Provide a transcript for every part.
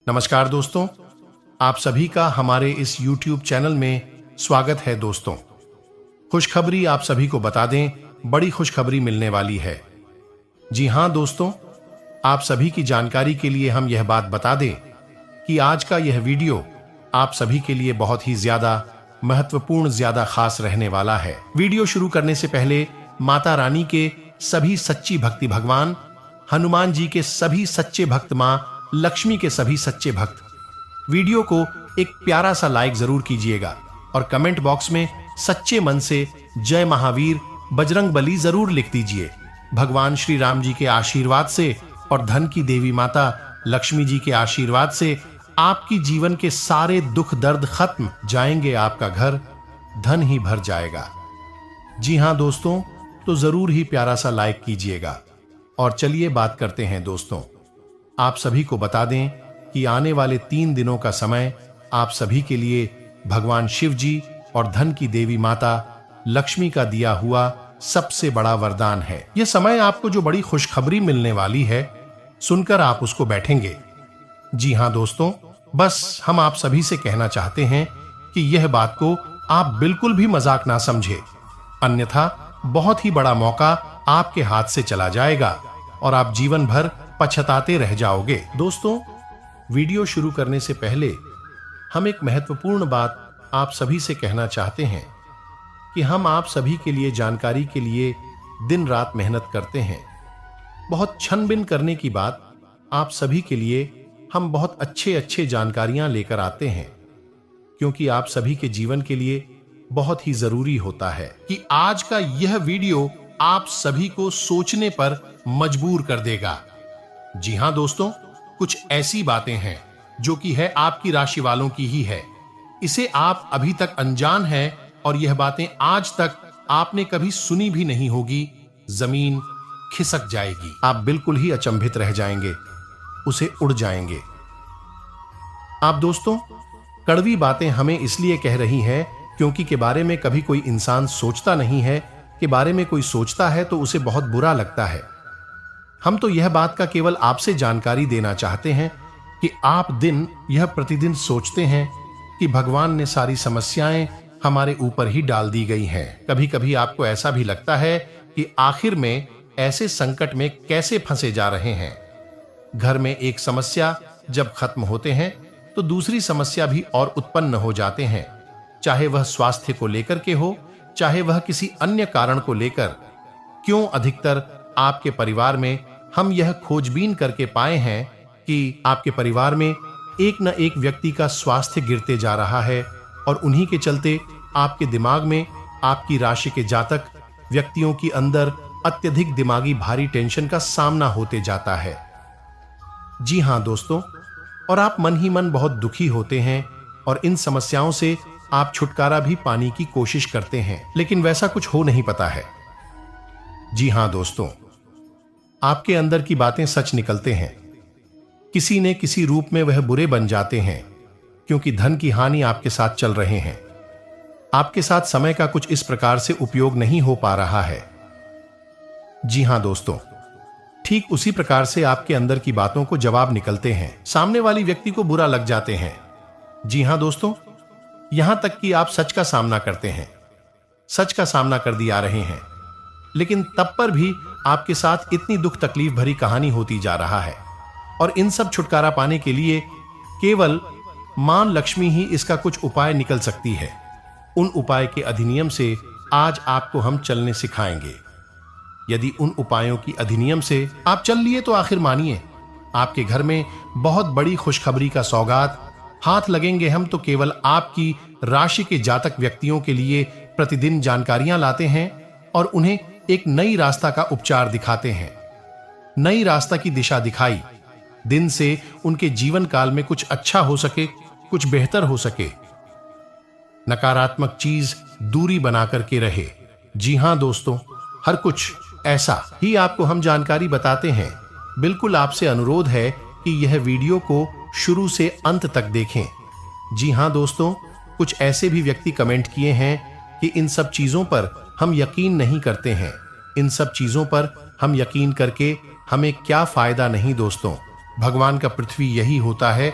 नमस्कार दोस्तों, आप सभी का हमारे इस YouTube चैनल में स्वागत है। दोस्तों, खुशखबरी आप सभी को बता दें, बड़ी खुशखबरी मिलने वाली है। जी हां दोस्तों, आप सभी की जानकारी के लिए हम यह बात बता दें कि आज का यह वीडियो आप सभी के लिए बहुत ही ज्यादा महत्वपूर्ण, ज्यादा खास रहने वाला है। वीडियो शुरू करने से पहले माता रानी के सभी सच्ची भक्ति भगवान, हनुमान जी के सभी सच्चे भक्त, मां लक्ष्मी के सभी सच्चे भक्त, वीडियो को एक प्यारा सा लाइक जरूर कीजिएगा और कमेंट बॉक्स में सच्चे मन से जय महावीर बजरंग बली जरूर लिख दीजिए। भगवान श्री राम जी के आशीर्वाद से और धन की देवी माता लक्ष्मी जी के आशीर्वाद से आपकी जीवन के सारे दुख दर्द खत्म जाएंगे, आपका घर धन ही भर जाएगा। जी हां दोस्तों, तो जरूर ही प्यारा सा लाइक कीजिएगा। और चलिए बात करते हैं दोस्तों, आप सभी को बता दें कि आने वाले 3 दिनों का समय आप सभी के लिए भगवान शिव जी और धन की देवी माता लक्ष्मी का दिया हुआ सबसे बड़ा वरदान है। यह समय आपको जो बड़ी खुशखबरी मिलने वाली है, सुनकर आप उसको बैठेंगे। जी हां दोस्तों, बस हम आप सभी से कहना चाहते हैं कि यह बात को आप बिल्कुल भी मजाक ना समझे, अन्यथा बहुत ही बड़ा मौका आपके हाथ से चला जाएगा और आप जीवन भर पछताते रह जाओगे। दोस्तों, वीडियो शुरू करने से पहले हम एक महत्वपूर्ण बात आप सभी से कहना चाहते हैं कि हम आप सभी के लिए जानकारी के लिए दिन रात मेहनत करते हैं। बहुत छानबीन करने की बात आप सभी के लिए हम बहुत अच्छे जानकारियां लेकर आते हैं, क्योंकि आप सभी के जीवन के लिए बहुत ही जरूरी होता है कि आज का यह वीडियो आप सभी को सोचने पर मजबूर कर देगा। जी हां दोस्तों, कुछ ऐसी बातें हैं जो कि है आपकी राशि वालों की ही है। इसे आप अभी तक अनजान हैं और यह बातें आज तक आपने कभी सुनी भी नहीं होगी। जमीन खिसक जाएगी, आप बिल्कुल ही अचंभित रह जाएंगे, उसे उड़ जाएंगे। आप दोस्तों, कड़वी बातें हमें इसलिए कह रही हैं क्योंकि के बारे में कभी कोई इंसान सोचता नहीं है, के बारे में कोई सोचता है तो उसे बहुत बुरा लगता है। हम तो यह बात का केवल आपसे जानकारी देना चाहते हैं कि आप दिन यह प्रतिदिन सोचते हैं कि भगवान ने सारी समस्याएं हमारे ऊपर ही डाल दी गई हैं। कभी कभी आपको ऐसा भी लगता है कि आखिर में ऐसे संकट में कैसे फंसे जा रहे हैं। घर में एक समस्या जब खत्म होते हैं तो दूसरी समस्या भी और उत्पन्न हो जाते हैं, चाहे वह स्वास्थ्य को लेकर के हो, चाहे वह किसी अन्य कारण को लेकर। क्यों अधिकतर आपके परिवार में हम यह खोजबीन करके पाए हैं कि आपके परिवार में एक न एक व्यक्ति का स्वास्थ्य गिरते जा रहा है और उन्हीं के चलते आपके दिमाग में आपकी राशि के जातक व्यक्तियों की अंदर अत्यधिक दिमागी भारी टेंशन का सामना होते जाता है। जी हां दोस्तों, और आप मन ही मन बहुत दुखी होते हैं और इन समस्याओं से आप छुटकारा भी पाने की कोशिश करते हैं, लेकिन वैसा कुछ हो नहीं पाता है। जी हां दोस्तों, आपके अंदर की बातें सच निकलते हैं। किसी न किसी रूप में वह बुरे बन जाते हैं, क्योंकि धन की हानि आपके साथ चल रहे हैं। आपके साथ समय का कुछ इस प्रकार से उपयोग नहीं हो पा रहा है। जी हां दोस्तों, ठीक उसी प्रकार से आपके अंदर की बातों को जवाब निकलते हैं, सामने वाली व्यक्ति को बुरा लग जाते हैं। जी हां दोस्तों, यहां तक कि आप सच का सामना करते हैं, सच का सामना कर दिया रहे हैं, लेकिन तब पर भी आपके साथ इतनी दुख तकलीफ भरी कहानी होती जा रहा है। और इन सब छुटकारा पाने के लिए केवल मां लक्ष्मी ही इसका कुछ उपाय निकल सकती है। उन उपाय के अधिनियम से आज आपको हम चलने सिखाएंगे। यदि उन उपायों की अधिनियम से आप चल लिए तो आखिर मानिए, आपके घर में बहुत बड़ी खुशखबरी का सौगात हाथ लगेंगे। हम तो केवल आपकी राशि के जातक व्यक्तियों के लिए प्रतिदिन जानकारियां लाते हैं और उन्हें एक नई रास्ता का उपचार दिखाते हैं। नई रास्ता की दिशा दिखाई, दिन से उनके जीवन काल में कुछ अच्छा हो सके, कुछ बेहतर हो सके, नकारात्मक चीज दूरी बना करके रहे। जी हां दोस्तों, हर कुछ ऐसा ही आपको हम जानकारी बताते हैं। बिल्कुल आपसे अनुरोध है कि यह वीडियो को शुरू से अंत तक देखें। जी हां दोस्तों, कुछ ऐसे भी व्यक्ति कमेंट किए हैं कि इन सब चीजों पर हम यकीन नहीं करते हैं। इन सब चीजों पर हम यकीन करके हमें क्या फायदा नहीं दोस्तों। भगवान का पृथ्वी यही होता है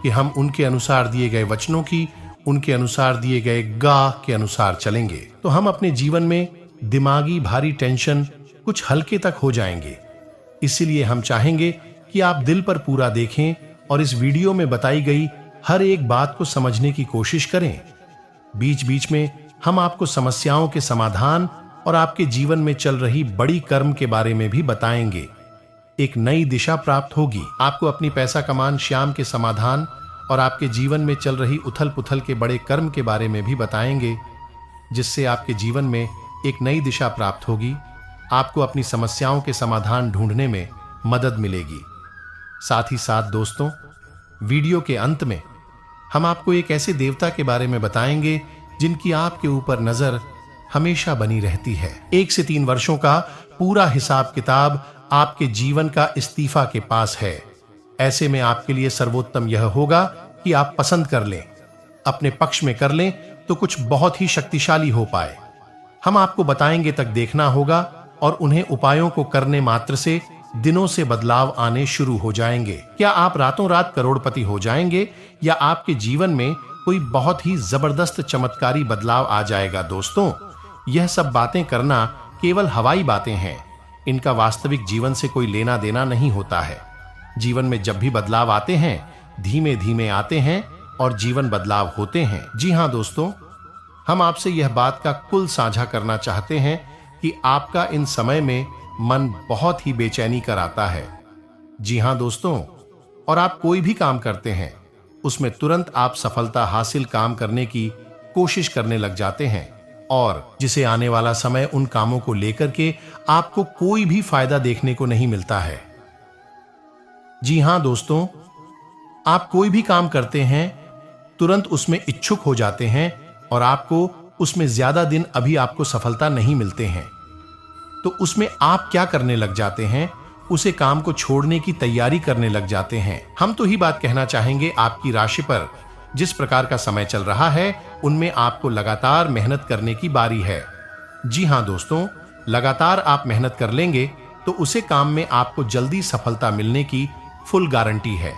कि हम उनके अनुसार दिए गए वचनों की, उनके अनुसार दिए गए गा के अनुसार चलेंगे तो हम अपने जीवन में दिमागी भारी टेंशन कुछ हल्के तक हो जाएंगे। इसीलिए हम चाहेंगे कि आप दिल पर पूरा देखें और इस वीडियो में बताई गई हर एक बात को समझने की कोशिश करें। बीच बीच में हम आपको समस्याओं के समाधान और आपके जीवन में चल रही बड़ी कर्म के बारे में भी बताएंगे। एक नई दिशा प्राप्त होगी। आपको अपनी पैसा कमान श्याम के समाधान और आपके जीवन में चल रही उथल पुथल के बड़े कर्म के बारे में भी बताएंगे, जिससे आपके जीवन में एक नई दिशा प्राप्त होगी। आपको अपनी समस्याओं के समाधान ढूंढने में मदद मिलेगी। साथ ही साथ दोस्तों, वीडियो के अंत में हम आपको एक ऐसे देवता के बारे में बताएंगे जिनकी आपके ऊपर नजर हमेशा बनी रहती है। 1 से 3 वर्षों का पूरा हिसाब किताब आपके जीवन का इस्तीफा के पास है। ऐसे में आपके लिए सर्वोत्तम यह होगा कि आप पसंद कर लें, अपने पक्ष में कर लें तो कुछ बहुत ही शक्तिशाली हो पाए। हम आपको बताएंगे तक देखना होगा और उन्हें उपायों को करने मात्र से दिनों से बदलाव आने शुरू हो जाएंगे। क्या आप रातों रात करोड़पति हो जाएंगे या आपके जीवन में कोई बहुत ही जबरदस्त चमत्कारी बदलाव आ जाएगा? दोस्तों, यह सब बातें करना केवल हवाई बातें हैं। इनका वास्तविक जीवन से कोई लेना देना नहीं होता है। जीवन में जब भी बदलाव आते हैं, धीमे धीमे आते हैं और जीवन बदलाव होते हैं। जी हां दोस्तों, हम आपसे यह बात का कुल साझा करना चाहते हैं कि आपका इन समय में मन बहुत ही बेचैनी कराता है। जी हां दोस्तों, और आप कोई भी काम करते हैं उसमें तुरंत आप सफलता हासिल काम करने की कोशिश करने लग जाते हैं और जिसे आने वाला समय उन कामों को लेकर के आपको कोई भी फायदा देखने को नहीं मिलता है। जी हां दोस्तों, आप कोई भी काम करते हैं तुरंत उसमें इच्छुक हो जाते हैं और आपको उसमें ज्यादा दिन अभी आपको सफलता नहीं मिलते हैं, तो उसमें आप क्या करने लग जाते हैं? उसे काम को छोड़ने की तैयारी करने लग जाते हैं। हम तो ही बात कहना चाहेंगे आपकी राशि पर जिस प्रकार का समय चल रहा है उनमें आपको लगातार मेहनत करने की बारी है। जी हां दोस्तों, लगातार आप मेहनत कर लेंगे तो उसे काम में आपको जल्दी सफलता मिलने की फुल गारंटी है।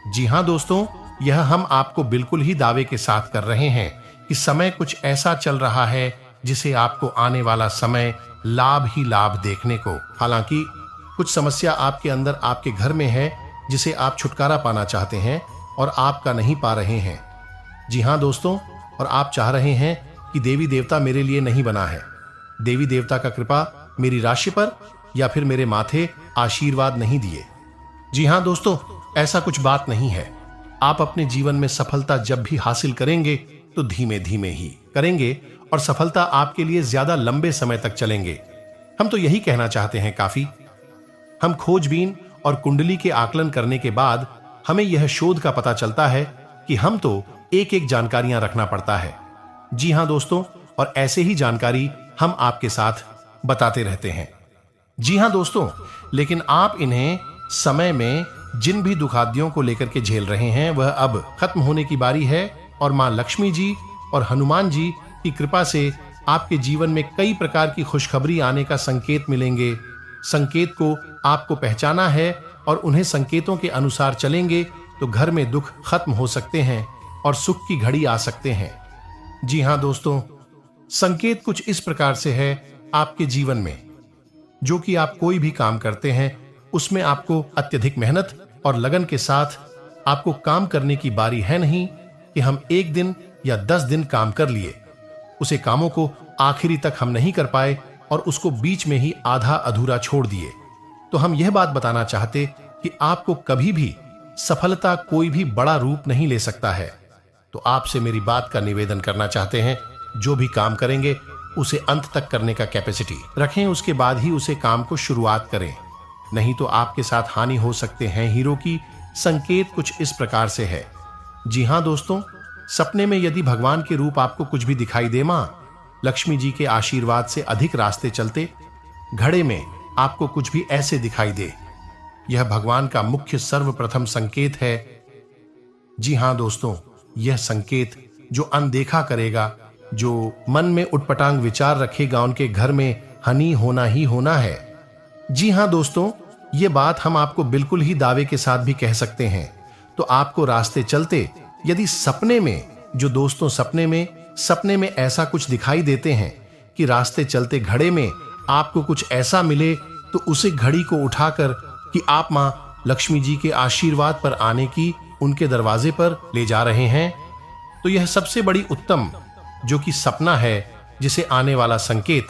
जी हां दोस्तों, यह हम आपको बिल्कुल ही दावे के साथ कर रहे हैं कि समय कुछ ऐसा चल रहा है जिसे आपको आने वाला समय लाभ ही लाभ देखने को। हालांकि कुछ समस्या आपके अंदर आपके घर में है जिसे आप छुटकारा पाना चाहते हैं और आपका नहीं पा रहे हैं। जी हां दोस्तों, और आप चाह रहे हैं कि देवी देवता मेरे लिए नहीं बना है, देवी देवता का कृपा मेरी राशि पर या फिर मेरे माथे आशीर्वाद नहीं दिए। जी हां दोस्तों, ऐसा कुछ बात नहीं है। आप अपने जीवन में सफलता जब भी हासिल करेंगे तो धीमे धीमे ही करेंगे और सफलता आपके लिए ज्यादा लंबे समय तक चलेंगे। हम तो यही कहना चाहते हैं काफी। हम खोजबीन और कुंडली के आकलन करने के बाद हमें यह शोध का पता चलता है कि हम तो एक एक जानकारियां रखना पड़ता है। जी हां दोस्तों, और ऐसे ही जानकारी हम आपके साथ बताते रहते हैं। जी हां दोस्तों, लेकिन आप इन्हें समय में जिन भी दुखादियों को लेकर के झेल रहे हैं वह अब खत्म होने की बारी है और मां लक्ष्मी जी और हनुमान जी की कृपा से आपके जीवन में कई प्रकार की खुशखबरी आने का संकेत मिलेंगे। संकेत को आपको पहचाना है और उन्हें संकेतों के अनुसार चलेंगे तो घर में दुख खत्म हो सकते हैं और सुख की घड़ी आ सकते हैं। जी हां दोस्तों, संकेत कुछ इस प्रकार से है आपके जीवन में, जो कि आप कोई भी काम करते हैं उसमें आपको अत्यधिक मेहनत और लगन के साथ आपको काम करने की बारी है नहीं कि हम 1 दिन या 10 दिन काम कर लिए, उसे कामों को आखिरी तक हम नहीं कर पाए और उसको बीच में ही आधा अधूरा छोड़ दिए। तो हम यह बात बताना चाहते कि आपको कभी भी सफलता कोई भी बड़ा रूप नहीं ले सकता है। तो आपसे मेरी बात का निवेदन करना चाहते हैं, जो भी काम करेंगे उसे अंत तक करने का कैपेसिटी रखें, उसके बाद ही उसे काम को शुरुआत करें, नहीं तो आपके साथ हानि हो सकते हैं। हीरो की संकेत कुछ इस प्रकार से है। जी हां दोस्तों, सपने में यदि भगवान के रूप आपको कुछ भी दिखाई दे, मां लक्ष्मी जी के आशीर्वाद से अधिक रास्ते चलते, घड़े में आपको कुछ भी ऐसे दिखाई दे, यह भगवान का मुख्य सर्वप्रथम संकेत है। जी हां दोस्तों, यह संकेत जो अनदेखा करेगा, जो मन में उटपटांग विचार रखेगा, उनके घर में हानि होना ही होना है। जी हां दोस्तों, ये बात हम आपको बिल्कुल ही दावे के साथ भी कह सकते हैं। तो आपको रास्ते चलते यदि सपने में, जो दोस्तों सपने में ऐसा कुछ दिखाई देते हैं कि रास्ते चलते घड़े में आपको कुछ ऐसा मिले, तो उसे घड़ी को उठाकर कि आप मां लक्ष्मी जी के आशीर्वाद पर आने की उनके दरवाजे पर ले जा रहे हैं, तो यह सबसे बड़ी उत्तम जो कि सपना है, जिसे आने वाला संकेत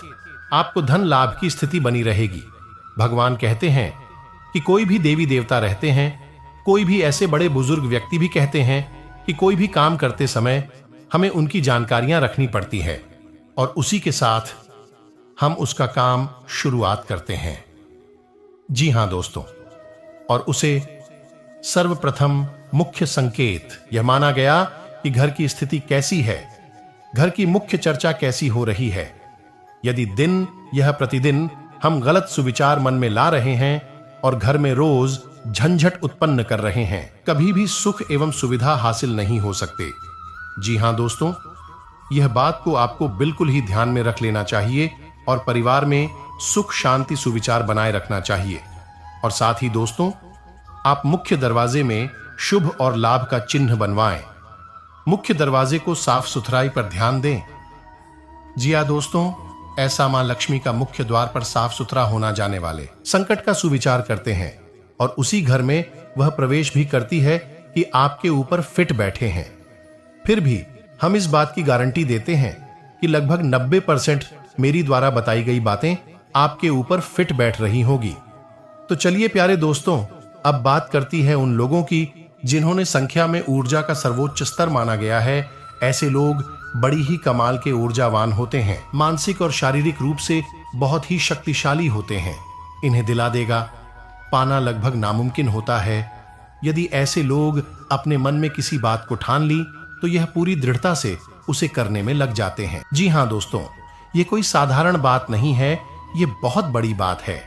आपको धन लाभ की स्थिति बनी रहेगी। भगवान कहते हैं कि कोई भी देवी देवता रहते हैं, कोई भी ऐसे बड़े बुजुर्ग व्यक्ति भी कहते हैं कि कोई भी काम करते समय हमें उनकी जानकारियां रखनी पड़ती है और उसी के साथ हम उसका काम शुरुआत करते हैं। जी हां दोस्तों, और उसे सर्वप्रथम मुख्य संकेत यह माना गया कि घर की स्थिति कैसी है, घर की मुख्य चर्चा कैसी हो रही है। यदि दिन यह प्रतिदिन हम गलत सुविचार मन में ला रहे हैं और घर में रोज झंझट उत्पन्न कर रहे हैं, कभी भी सुख एवं सुविधा हासिल नहीं हो सकते। जी हां दोस्तों, यह बात को आपको बिल्कुल ही ध्यान में रख लेना चाहिए और परिवार में सुख शांति सुविचार बनाए रखना चाहिए। और साथ ही दोस्तों, आप मुख्य दरवाजे में शुभ और लाभ का चिन्ह बनवाएं। मुख्य दरवाजे को साफ सुथराई पर ध्यान दें। जी हां दोस्तों, ऐसा मां लक्ष्मी का मुख्य द्वार पर साफ सुथरा होना जाने वाले संकट का सुविचार करते हैं और उसी घर में वह प्रवेश भी करती है कि आपके ऊपर फिट बैठे हैं। फिर भी हम इस बात की गारंटी देते हैं कि लगभग 90% मेरी द्वारा बताई गई बातें आपके ऊपर फिट बैठ रही होगी। तो चलिए प्यारे दोस्तों, अब बात करती है उन लोगों की जिन्होंने संख्या में ऊर्जा का सर्वोच्च स्तर माना गया है। ऐसे लोग बड़ी ही कमाल के ऊर्जावान होते हैं, मानसिक और शारीरिक रूप से बहुत ही शक्तिशाली होते हैं। इन्हें दिला देगा पाना लगभग नामुमकिन होता है। यदि ऐसे लोग अपने मन में किसी बात को ठान ली तो यह पूरी दृढ़ता से उसे करने में लग जाते हैं। जी हां दोस्तों, ये कोई साधारण बात नहीं है, ये बहुत बड़ी बात है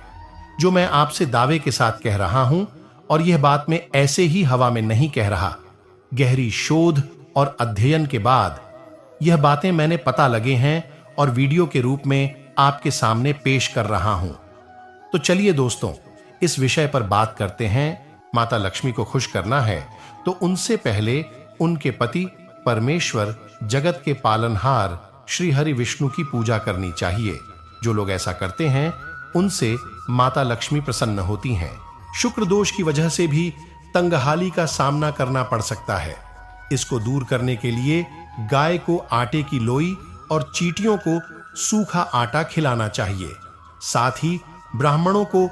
जो मैं आपसे दावे के साथ कह रहा हूं। और यह बात मैं ऐसे ही हवा में नहीं कह रहा। गहरी शोध और अध्ययन के बाद यह बातें मैंने पता लगे हैं और वीडियो के रूप में आपके सामने पेश कर रहा हूं। तो चलिए दोस्तों, इस विषय पर बात करते हैं। माता लक्ष्मी को खुश करना है तो उनसे पहले उनके पति परमेश्वर जगत के पालनहार श्री हरि विष्णु की पूजा करनी चाहिए। जो लोग ऐसा करते हैं उनसे माता लक्ष्मी प्रसन्न होती हैं। शुक्र दोष की वजह से भी तंगहाली का सामना करना पड़ सकता है। इसको दूर करने के लिए गाय को आटे की लोई और चींटियों को सूखा आटा खिलाना चाहिए। साथ ही ब्राह्मणों को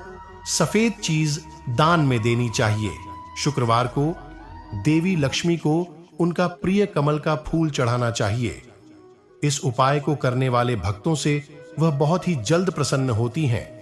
सफेद चीज दान में देनी चाहिए। शुक्रवार को देवी लक्ष्मी को उनका प्रिय कमल का फूल चढ़ाना चाहिए। इस उपाय को करने वाले भक्तों से वह बहुत ही जल्द प्रसन्न होती हैं